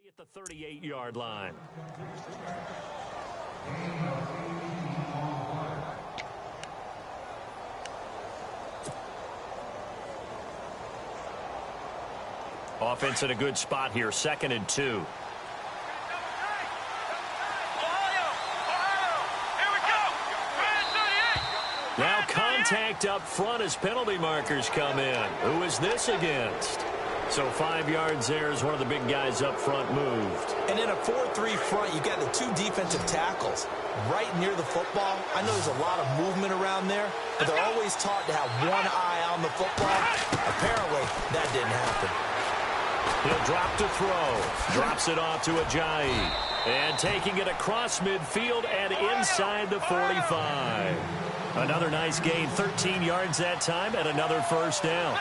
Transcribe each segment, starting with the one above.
At the 38-yard line. Offense in a good spot here, 2nd and 2. Now contact up front as penalty markers come in. Who is this against? So 5 yards there as one of the big guys up front moved. And in a 4-3 front, you got the 2 defensive tackles right near the football. I know there's a lot of movement around there, but they're always taught to have one eye on the football. Apparently, that didn't happen. He'll drop to throw. Drops it off to Ajayi. And taking it across midfield and inside the 45. Another nice gain, 13 yards that time, and another first down.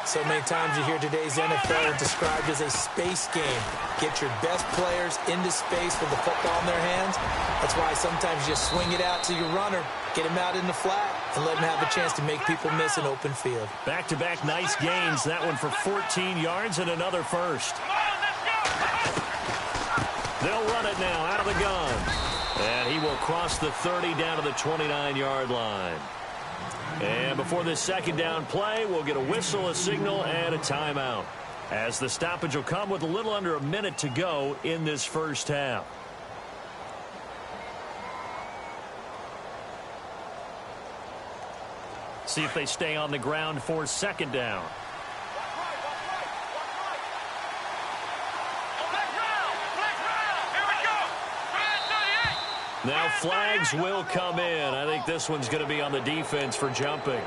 So many times you hear today's NFL described as a space game. Get your best players into space with the football in their hands. That's why sometimes you just swing it out to your runner, get him out in the flat, and let him have a chance to make people miss an open field. Back-to-back nice gains. That one for 14 yards and another first. They'll run it now out of the gun. And he will cross the 30 down to the 29-yard line. And before this second down play, we'll get a whistle, a signal, and a timeout, as the stoppage will come with a little under a minute to go in this first half. See if they stay on the ground for second down. Now flags will come in. I think this one's going to be on the defense for jumping.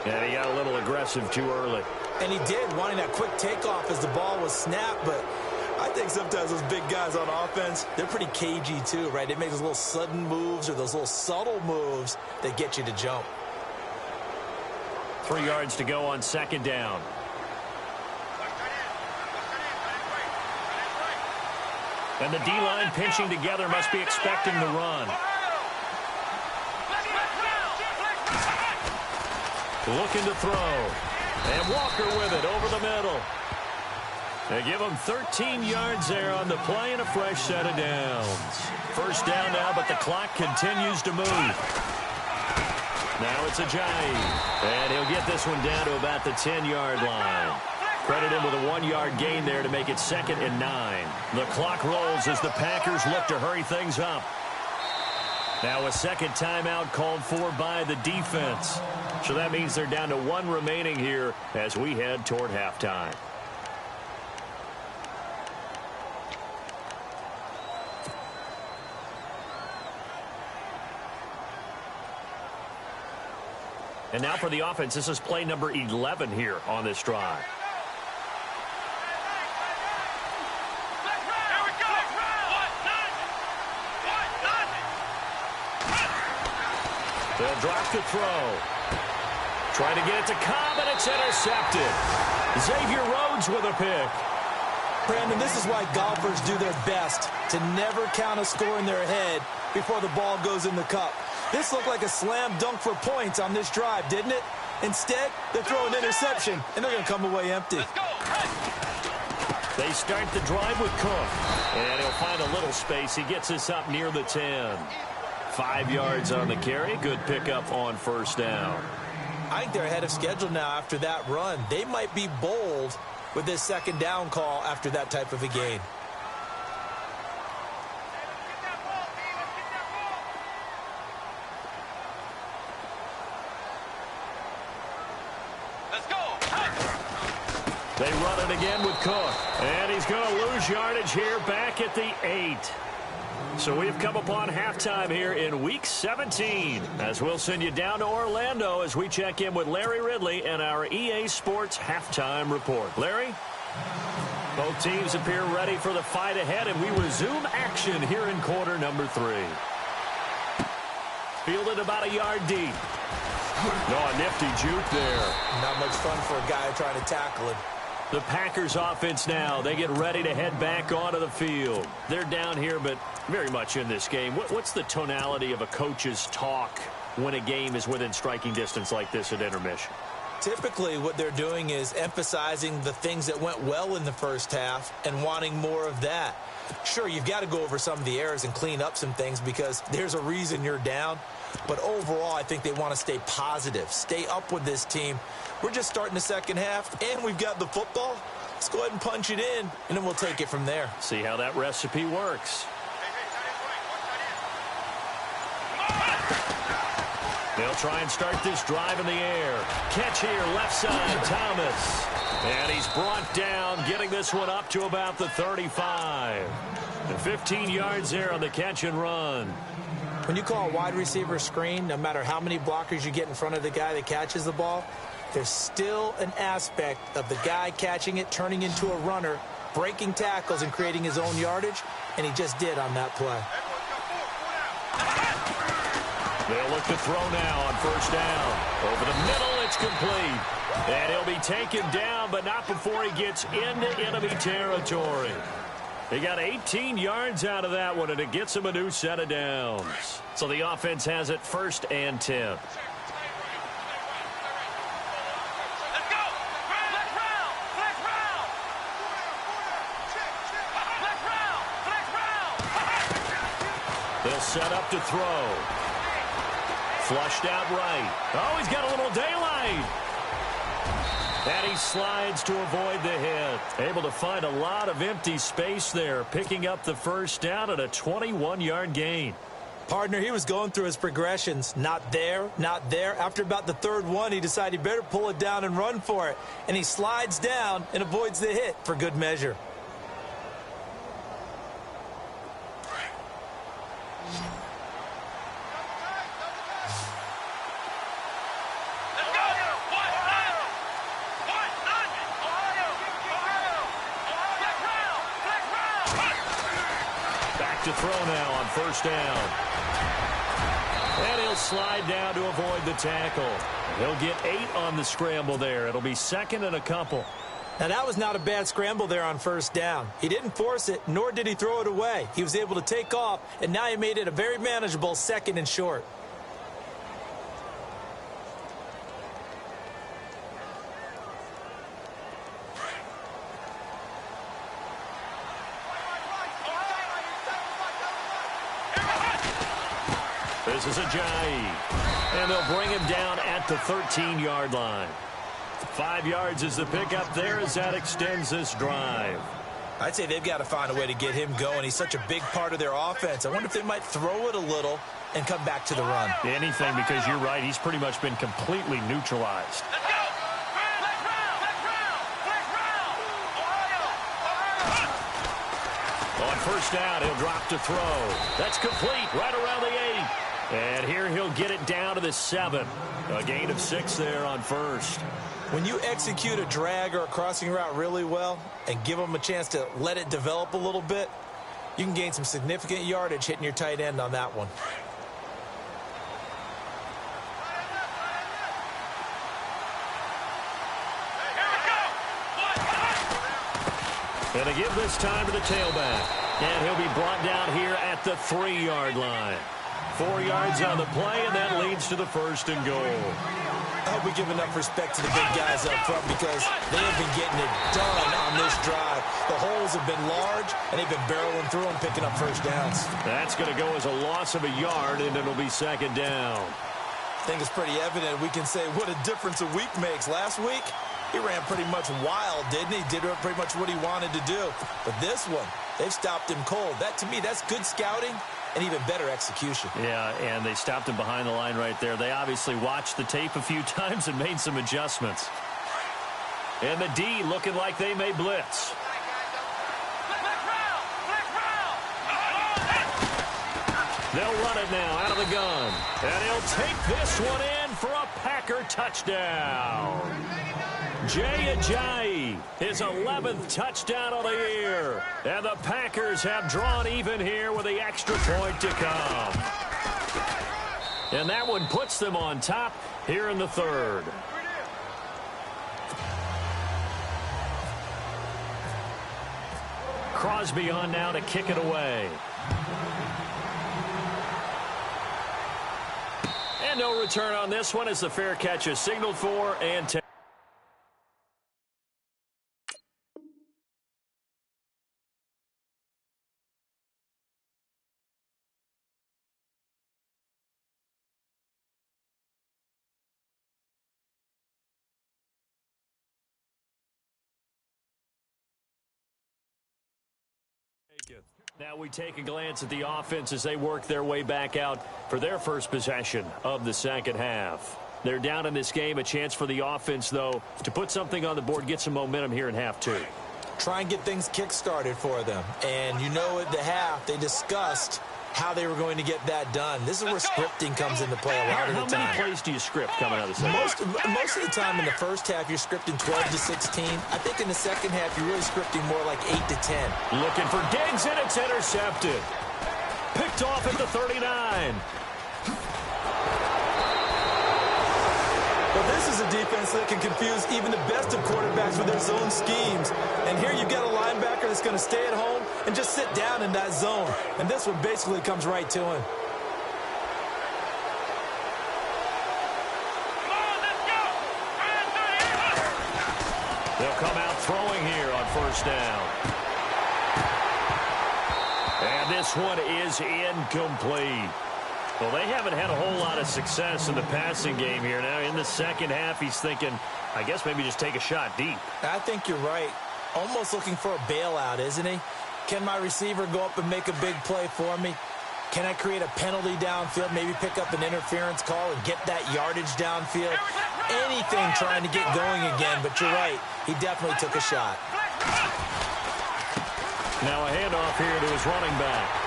And he got a little aggressive too early. And he did, wanting that quick takeoff as the ball was snapped. But I think sometimes those big guys on offense, they're pretty cagey too, right? They make those little sudden moves or those little subtle moves that get you to jump. 3 yards to go on second down. And the D-line pinching together, must be expecting the run. Looking to throw. And Walker with it over the middle. They give him 13 yards there on the play and a fresh set of downs. First down now, but the clock continues to move. Now it's Ajayi. And he'll get this one down to about the 10-yard line. Credit him with a 1-yard gain there to make it 2nd and 9. The clock rolls as the Packers look to hurry things up. Now a second timeout called for by the defense. So that means they're down to 1 remaining here as we head toward halftime. And now for the offense, this is play number 11 here on this drive. They'll drop the throw. Trying to get it to Cobb, and it's intercepted. Xavier Rhodes with a pick. Brandon, this is why golfers do their best to never count a score in their head before the ball goes in the cup. This looked like a slam dunk for points on this drive, didn't it? Instead, they throw an interception, and they're going to come away empty. They start the drive with Cook, and he'll find a little space. He gets us up near the 10. 5 yards on the carry. Good pickup on first down. I think they're ahead of schedule now after that run. They might be bold with this second down call after that type of a gain. They run it again with Cook. And he's going to lose yardage here back at the 8. So we've come upon halftime here in Week 17. As we'll send you down to Orlando as we check in with Larry Ridley and our EA Sports Halftime Report. Larry? Both teams appear ready for the fight ahead, and we resume action here in quarter number 3. Fielded about a yard deep. Oh, a nifty juke there. Not much fun for a guy trying to tackle him. The Packers offense now, they get ready to head back onto the field. They're down here, but very much in this game. What's the tonality of a coach's talk when a game is within striking distance like this at intermission? Typically, what they're doing is emphasizing the things that went well in the first half and wanting more of that. Sure, you've got to go over some of the errors and clean up some things because there's a reason you're down. But overall, I think they want to stay positive, stay up with this team. We're just starting the second half, and we've got the football. Let's go ahead and punch it in, and then we'll take it from there. See how that recipe works. They'll try and start this drive in the air. Catch here, left side, Thomas. And he's brought down, getting this one up to about the 35. And 15 yards there on the catch and run. When you call a wide receiver screen, no matter how many blockers you get in front of the guy that catches the ball, there's still an aspect of the guy catching it, turning into a runner, breaking tackles and creating his own yardage, and he just did on that play. They'll look to throw now on first down. Over the middle, it's complete. And he'll be taken down, but not before he gets into enemy territory. He got 18 yards out of that one, and it gets him a new set of downs. So the offense has it 1st and 10. They'll set up to throw. Flushed out right. Oh, he's got a little daylight. And he slides to avoid the hit. Able to find a lot of empty space there, picking up the first down at a 21-yard gain. Partner, he was going through his progressions. Not there, not there. After about the third one, he decided he better pull it down and run for it. And he slides down and avoids the hit for good measure. To throw now on first down. And he'll slide down to avoid the tackle. He'll get 8 on the scramble there. It'll be 2nd and a couple. Now, that was not a bad scramble there on first down. He didn't force it, nor did he throw it away. He was able to take off, and now he made it a very manageable 2nd and short. This is Ajayi. And they'll bring him down at the 13-yard line. 5 yards is the pickup there as that extends this drive. I'd say they've got to find a way to get him going. He's such a big part of their offense. I wonder if they might throw it a little and come back to the run. Anything, because you're right. He's pretty much been completely neutralized. On first down, he'll drop to throw. That's complete right around the 8. And here he'll get it down to the 7. A gain of 6 there on first. When you execute a drag or a crossing route really well and give them a chance to let it develop a little bit, you can gain some significant yardage hitting your tight end on that one. And they give this time to the tailback. And he'll be brought down here at the 3-yard line. 4 yards on the play, and that leads to the 1st and goal. I hope we give enough respect to the big guys up front because they have been getting it done on this drive. The holes have been large, and they've been barreling through them, picking up first downs. That's going to go as a loss of a yard, and it'll be 2nd down. I think it's pretty evident. We can say what a difference a week makes. Last week, he ran pretty much wild, didn't he? Did pretty much what he wanted to do. But this one, they've stopped him cold. That, to me, that's good scouting and even better execution. Yeah, and they stopped him behind the line right there. They obviously watched the tape a few times and made some adjustments. And the D looking like they may blitz. They'll run it now out of the gun. And he'll take this one in for a Packer touchdown. Jay Ajayi, his 11th touchdown of the year. And the Packers have drawn even here with the extra point to come. And that one puts them on top here in the 3rd. Crosby on now to kick it away. And no return on this one as the fair catch is signaled for and Now we take a glance at the offense as they work their way back out for their first possession of the second half. They're down in this game. A chance for the offense, though, to put something on the board, get some momentum here in half two. Try and get things kick-started for them. And you know at the half, they discussed how they were going to get that done. This is where scripting comes into play a lot of the time. How many plays do you script coming out of the second half? Most of the time in the first half, you're scripting 12 to 16. I think in the second half, you're really scripting more like 8 to 10. Looking for Diggs, and it's intercepted. Picked off at the 39. Well, this is a defense that can confuse even the best of quarterbacks with their zone schemes. And here you've got a linebacker that's going to stay at home and just sit down in that zone. And this one basically comes right to him. They'll come out throwing here on first down. And this one is incomplete. Well, they haven't had a whole lot of success in the passing game here. Now, in the second half, he's thinking, I guess maybe just take a shot deep. I think you're right. Almost looking for a bailout, isn't he? Can my receiver go up and make a big play for me? Can I create a penalty downfield, maybe pick up an interference call and get that yardage downfield? Anything trying to get going again, but you're right. He definitely took a shot. Now a handoff here to his running back.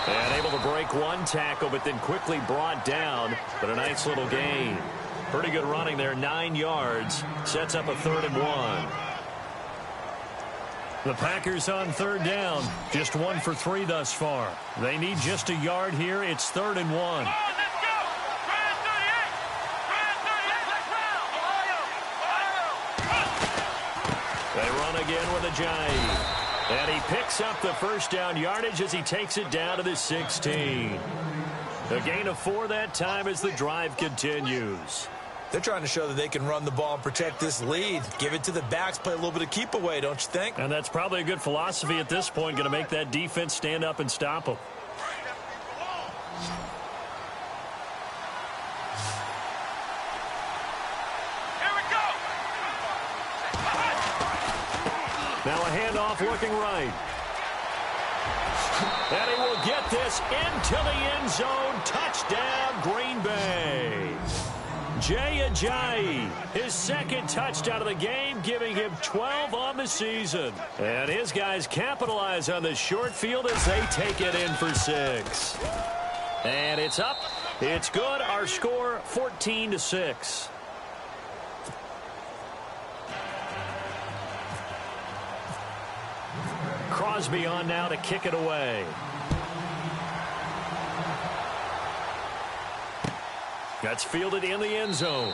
And able to break one tackle, but then quickly brought down. But a nice little gain. Pretty good running there, 9 yards. Sets up a 3rd and 1. The Packers on 3rd down. Just 1 for 3 thus far. They need just a yard here. It's 3rd and 1. They run again with Ajayi. And he picks up the first down yardage as he takes it down to the 16. A gain of 4 that time as the drive continues. They're trying to show that they can run the ball and protect this lead. Give it to the backs, play a little bit of keep away, don't you think? And that's probably a good philosophy at this point, going to make that defense stand up and stop them. Now a handoff looking right. And he will get this into the end zone. Touchdown, Green Bay. Jay Ajayi, his second touchdown of the game, giving him 12 on the season. And his guys capitalize on the short field as they take it in for 6. And it's up. It's good. Our score, 14-6. Crosby on now to kick it away. That's fielded in the end zone.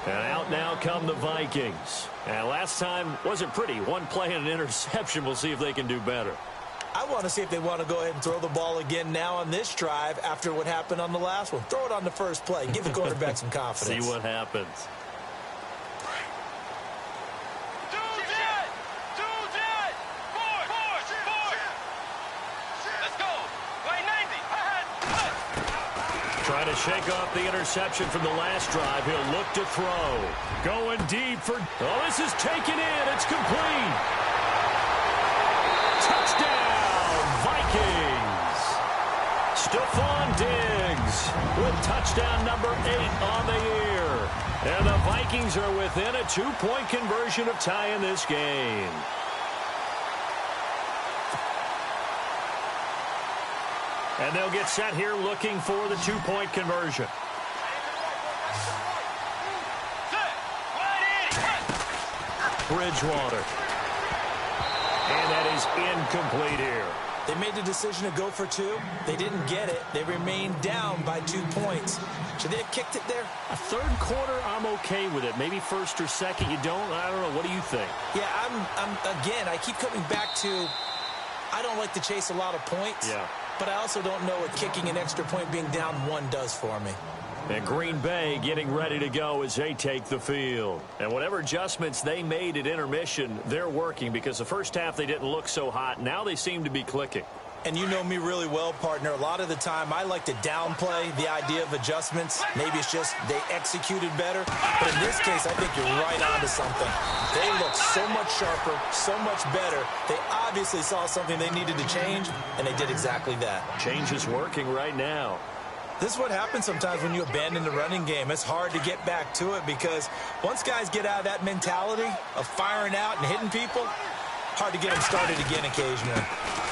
And out now come the Vikings. And last time wasn't pretty. One play and an interception. We'll see if they can do better. I want to see if they want to go ahead and throw the ball again now on this drive after what happened on the last one. Throw it on the first play. Give the quarterback some confidence. See what happens. Trying to shake off the interception from the last drive. He'll look to throw. Going deep for... Oh, this is taken in. It's complete. Touchdown, Vikings. Stephon Diggs with touchdown number 8 on the year. And the Vikings are within a 2-point conversion of tying this game. And they'll get set here looking for the 2-point conversion. Bridgewater. And that is incomplete here. They made the decision to go for 2. They didn't get it. They remained down by 2 points. Should they have kicked it there? A third quarter, I'm okay with it. Maybe first or second, you don't. I don't know. What do you think? Yeah, again, I keep coming back to I don't like to chase a lot of points. Yeah. But I also don't know what kicking an extra point being down 1 does for me. And Green Bay getting ready to go as they take the field. And whatever adjustments they made at intermission, they're working because the first half they didn't look so hot. Now they seem to be clicking. And you know me really well, partner. A lot of the time, I like to downplay the idea of adjustments. Maybe it's just they executed better. But in this case, I think you're right onto something. They look so much sharper, so much better. They obviously saw something they needed to change, and they did exactly that. Change is working right now. This is what happens sometimes when you abandon the running game. It's hard to get back to it because once guys get out of that mentality of firing out and hitting people, hard to get them started again occasionally.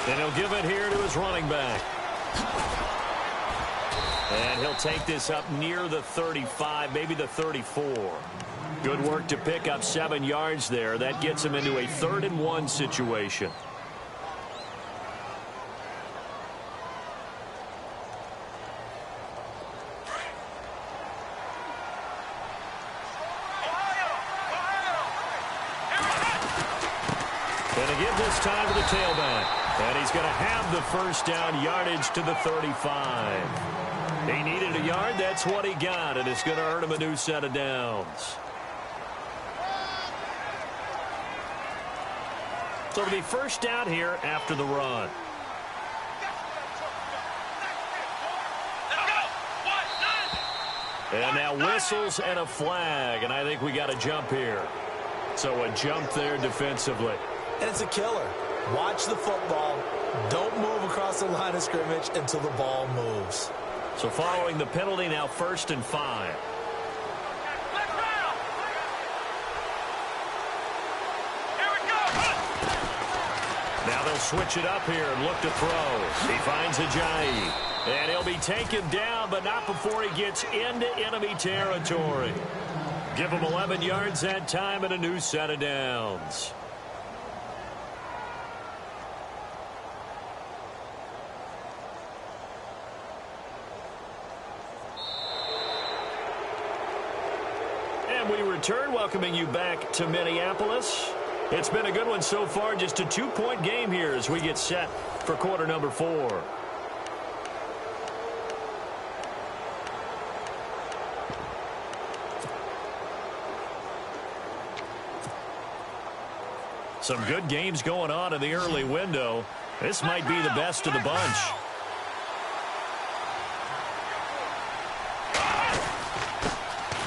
And he'll give it here to his running back. And he'll take this up near the 35, maybe the 34. Good work to pick up 7 yards there. That gets him into a 3rd and 1 situation. And to give this time to the tailback. And he's going to have the first down yardage to the 35. He needed a yard. That's what he got. And it's going to earn him a new set of downs. So it'll be first down here after the run. And now whistles and a flag. And I think we got a jump here. So a jump there defensively. And it's a killer. Watch the football. Don't move across the line of scrimmage until the ball moves. So following the penalty, now 1st and 5. Now they'll switch it up here and look to throw. He finds Ajayi. And he'll be taken down, but not before he gets into enemy territory. Give him 11 yards that time and a new set of downs. And we return, welcoming you back to Minneapolis. It's been a good one so far, just a 2-point game here as we get set for quarter number 4. Some good games going on in the early window. This might be the best of the bunch.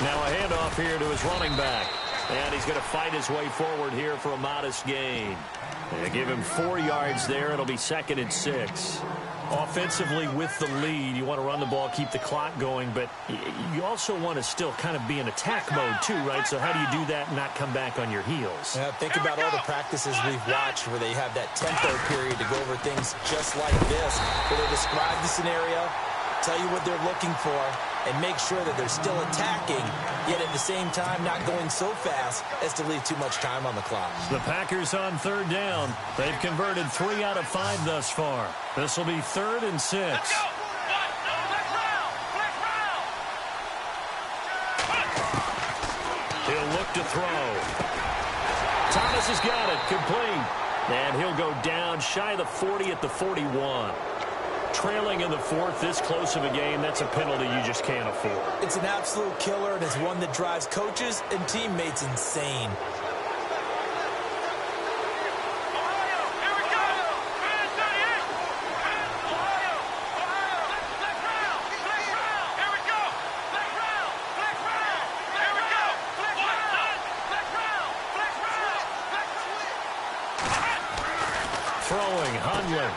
Now a handoff here to his running back. And he's going to fight his way forward here for a modest gain. They give him 4 yards there. It'll be 2nd and 6. Offensively with the lead, you want to run the ball, keep the clock going, but you also want to still kind of be in attack mode too, right? So how do you do that and not come back on your heels? Yeah, think about all the practices we've watched where they have that tempo period to go over things just like this, where they describe the scenario, tell you what they're looking for, and make sure that they're still attacking, yet at the same time not going so fast as to leave too much time on the clock. The Packers on 3rd down. They've converted 3 out of 5 thus far. This will be 3rd and 6. He'll look to throw. Thomas has got it, complete. And he'll go down shy of the 40 at the 41. Trailing in the 4th, this close of a game, that's a penalty you just can't afford. It's an absolute killer, and it's one that drives coaches and teammates insane. Throwing, Hundley.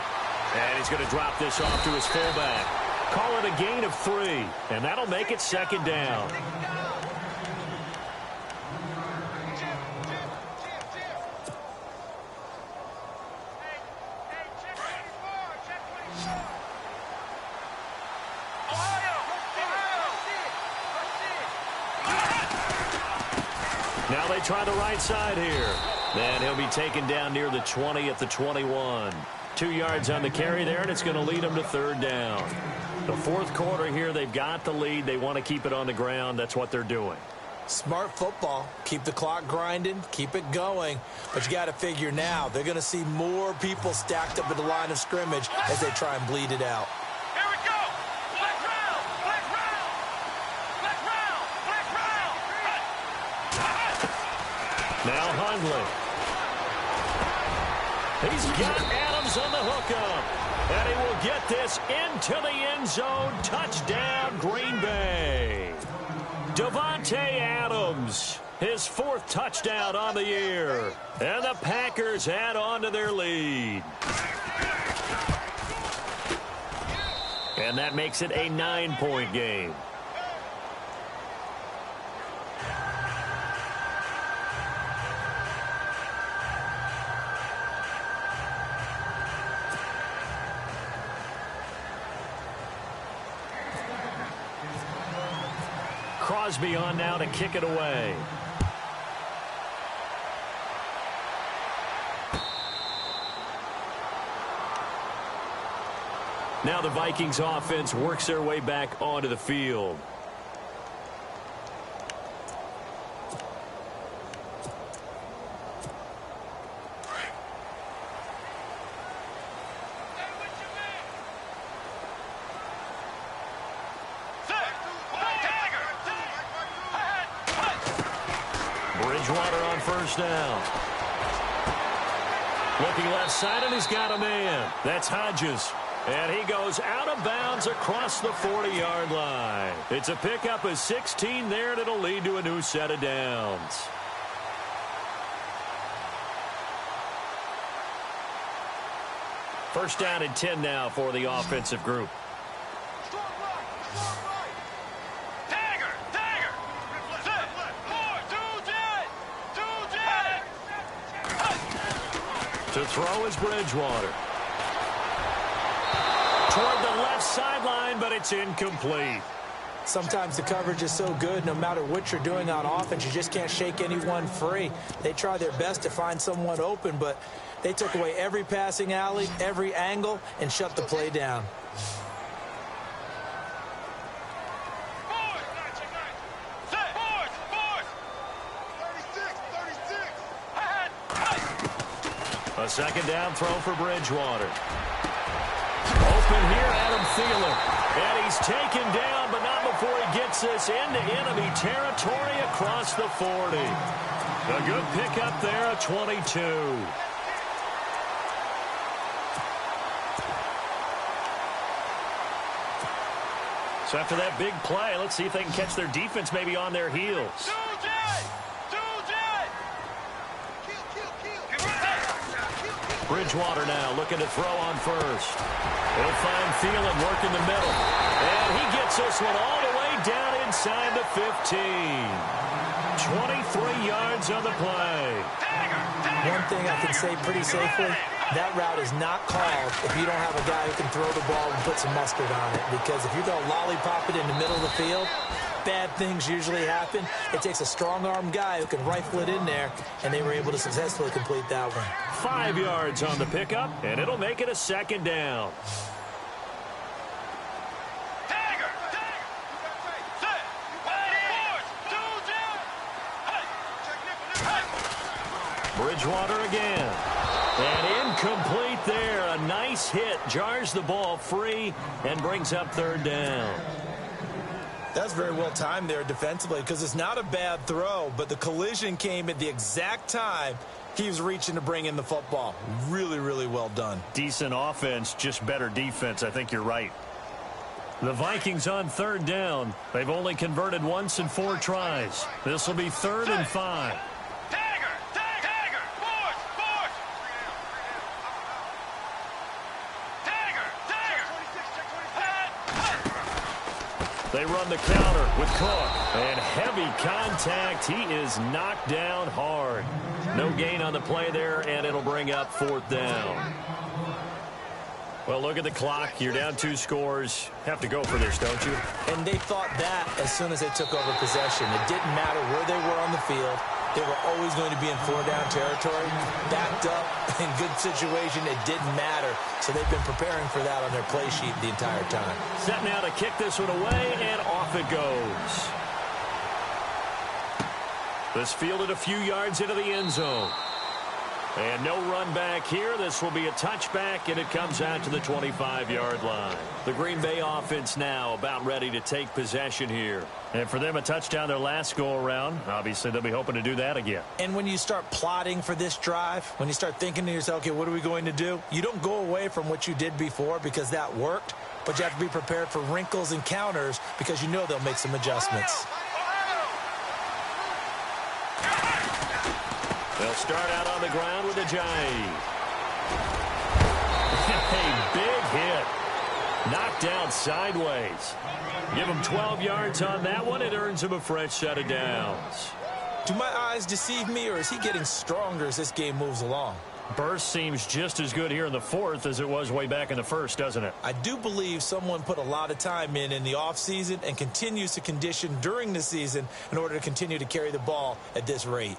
And he's going to drop this off to his fullback. Call it a gain of 3, and that'll make it 2nd down. Now they try the right side here. And he'll be taken down near the 20 at the 21. 2 yards on the carry there, and it's going to lead them to 3rd down. The 4th quarter here, they've got the lead. They want to keep it on the ground. That's what they're doing. Smart football. Keep the clock grinding. Keep it going. But you got to figure now, they're going to see more people stacked up at the line of scrimmage as they try and bleed it out. Here we go. Black round. Black round. Black round. Black round. Now Hundley. He's got Adams He's on the hookup. And he will get this into the end zone. Touchdown, Green Bay. Davante Adams, his 4th touchdown on the year. And the Packers add on to their lead. And that makes it a 9-point game. Crosby on now to kick it away. Now the Vikings offense works their way back onto the field. Bridgewater on first down. Looking left side, and he's got a man. That's Hodges. And he goes out of bounds across the 40-yard line. It's a pickup of 16 there, and it'll lead to a new set of downs. First down and 10 now for the offensive group. To throw is Bridgewater. Toward the left sideline, but it's incomplete. Sometimes the coverage is so good, no matter what you're doing on offense, you just can't shake anyone free. They try their best to find someone open, but they took away every passing alley, every angle, and shut the play down. A second down throw for Bridgewater. Open here, Adam Thielen. And he's taken down, but not before he gets this into enemy territory across the 40. A good pickup there at 22. So after that big play, let's see if they can catch their defense maybe on their heels. Bridgewater now looking to throw on first. He'll find Thielen working the middle. And he gets this one all the way down inside the 15. 23 yards on the play. One thing I can say pretty safely, that route is not called if you don't have a guy who can throw the ball and put some mustard on it. Because if you're going to lollipop it in the middle of the field, bad things usually happen. It takes a strong-arm guy who can rifle it in there, and they were able to successfully complete that one. 5 yards on the pickup, and it'll make it a second down. Bridgewater again. And incomplete there. A nice hit. Jars the ball free and brings up third down. That's very well timed there defensively because it's not a bad throw, but the collision came at the exact time he was reaching to bring in the football. Really, really well done. Decent offense, just better defense. I think you're right. The Vikings on third down. They've only converted once in 4 tries. This will be 3rd and 5. They run the counter with Cook. And heavy contact. He is knocked down hard. No gain on the play there, and it'll bring up 4th down. Well, look at the clock. You're down 2 scores. Have to go for this, don't you? And they thought that as soon as they took over possession. It didn't matter where they were on the field. They were always going to be in 4-down territory. Backed up, in good situation, it didn't matter. So they've been preparing for that on their play sheet the entire time. Set now to kick this one away, and off it goes. This fielded a few yards into the end zone. And no run back here. This will be a touchback, and it comes out to the 25-yard line. The Green Bay offense now about ready to take possession here. And for them, a touchdown their last go-around. Obviously, they'll be hoping to do that again. And when you start plotting for this drive, when you start thinking to yourself, okay, what are we going to do? You don't go away from what you did before because that worked, but you have to be prepared for wrinkles and counters because you know they'll make some adjustments. They'll start out on the ground with a J. A big hit. Knocked down sideways. Give him 12 yards on that one. It earns him a fresh set of downs. Do my eyes deceive me, or is he getting stronger as this game moves along? Burst seems just as good here in the fourth as it was way back in the first, doesn't it? I do believe someone put a lot of time in the offseason and continues to condition during the season in order to continue to carry the ball at this rate.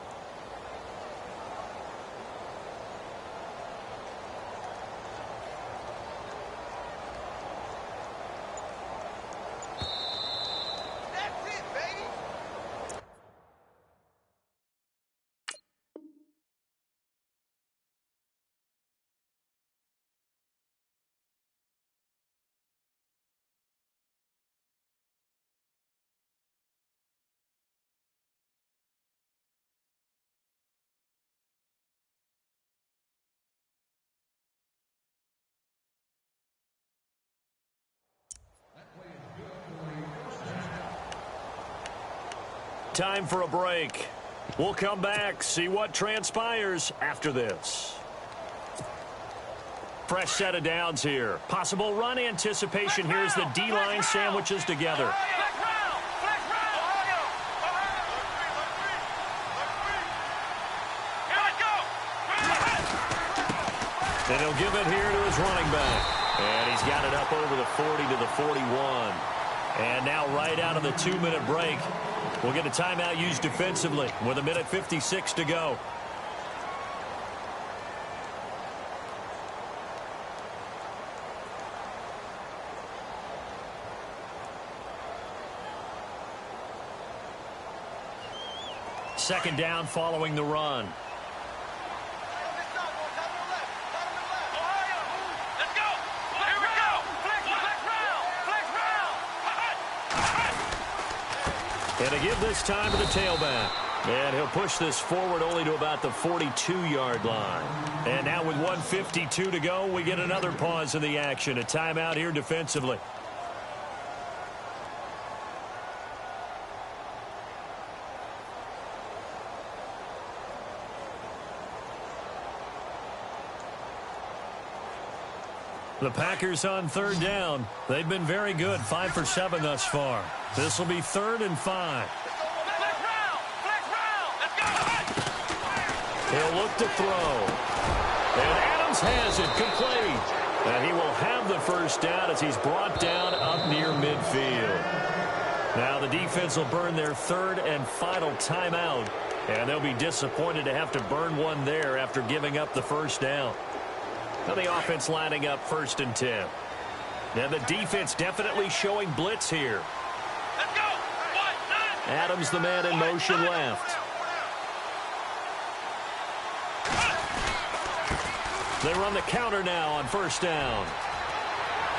Time for a break. We'll come back, see what transpires after this. Fresh set of downs here. Possible run anticipation here as the D-line sandwiches together. And he'll give it here to his running back. And he's got it up over the 40 to the 41. And now right out of the 2-minute break, we'll get a timeout used defensively with 1:56 to go. Second down following the run. And to give this time to the tailback. And he'll push this forward only to about the 42-yard line. And now with 1:52 to go, we get another pause in the action. A timeout here defensively. The Packers on third down. They've been very good, 5 for 7 thus far. This will be 3rd and 5. He'll look to throw. And Adams has it complete. And he will have the first down as he's brought down up near midfield. Now the defense will burn their 3rd and final timeout. And they'll be disappointed to have to burn one there after giving up the first down. Now the offense lining up 1st and 10. Now the defense definitely showing blitz here. Let's go. Adams, the man in motion left. They run the counter now on 1st down.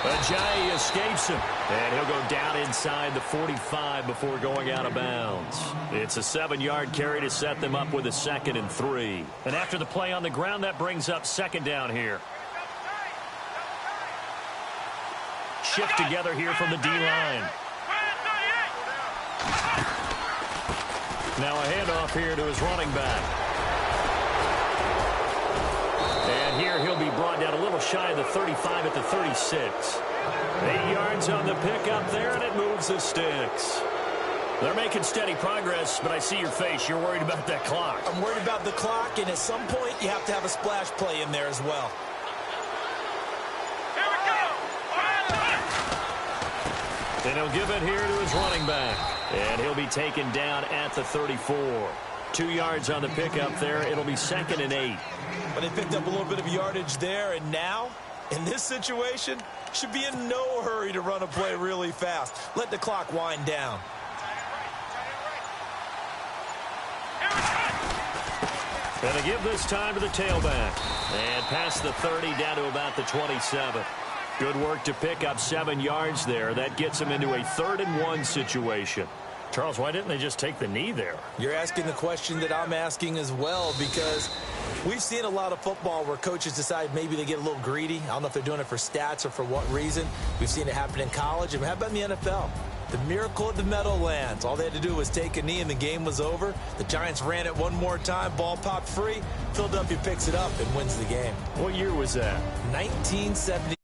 Ajayi escapes him. And he'll go down inside the 45 before going out of bounds. It's a 7-yard carry to set them up with a 2nd and 3. And after the play on the ground, that brings up 2nd down here. Shift together here from the D-line. Now a handoff here to his running back. And here he'll be brought down a little shy of the 35 at the 36. 8 yards on the pickup there, and it moves the sticks. They're making steady progress, but I see your face. You're worried about that clock. I'm worried about the clock, and at some point you have to have a splash play in there as well. And he'll give it here to his running back. And he'll be taken down at the 34. 2 yards on the pickup there. It'll be 2nd and 8. But they picked up a little bit of yardage there, and now, in this situation, should be in no hurry to run a play really fast. Let the clock wind down. And they give this time to the tailback. And past the 30 down to about the 27. Good work to pick up 7 yards there. That gets them into a 3rd and 1 situation. Charles, why didn't they just take the knee there? You're asking the question that I'm asking as well, because we've seen a lot of football where coaches decide maybe they get a little greedy. I don't know if they're doing it for stats or for what reason. We've seen it happen in college. And how about in the NFL? The miracle of the Meadowlands. All they had to do was take a knee and the game was over. The Giants ran it one more time. Ball popped free. Philadelphia picks it up and wins the game. What year was that? 1970.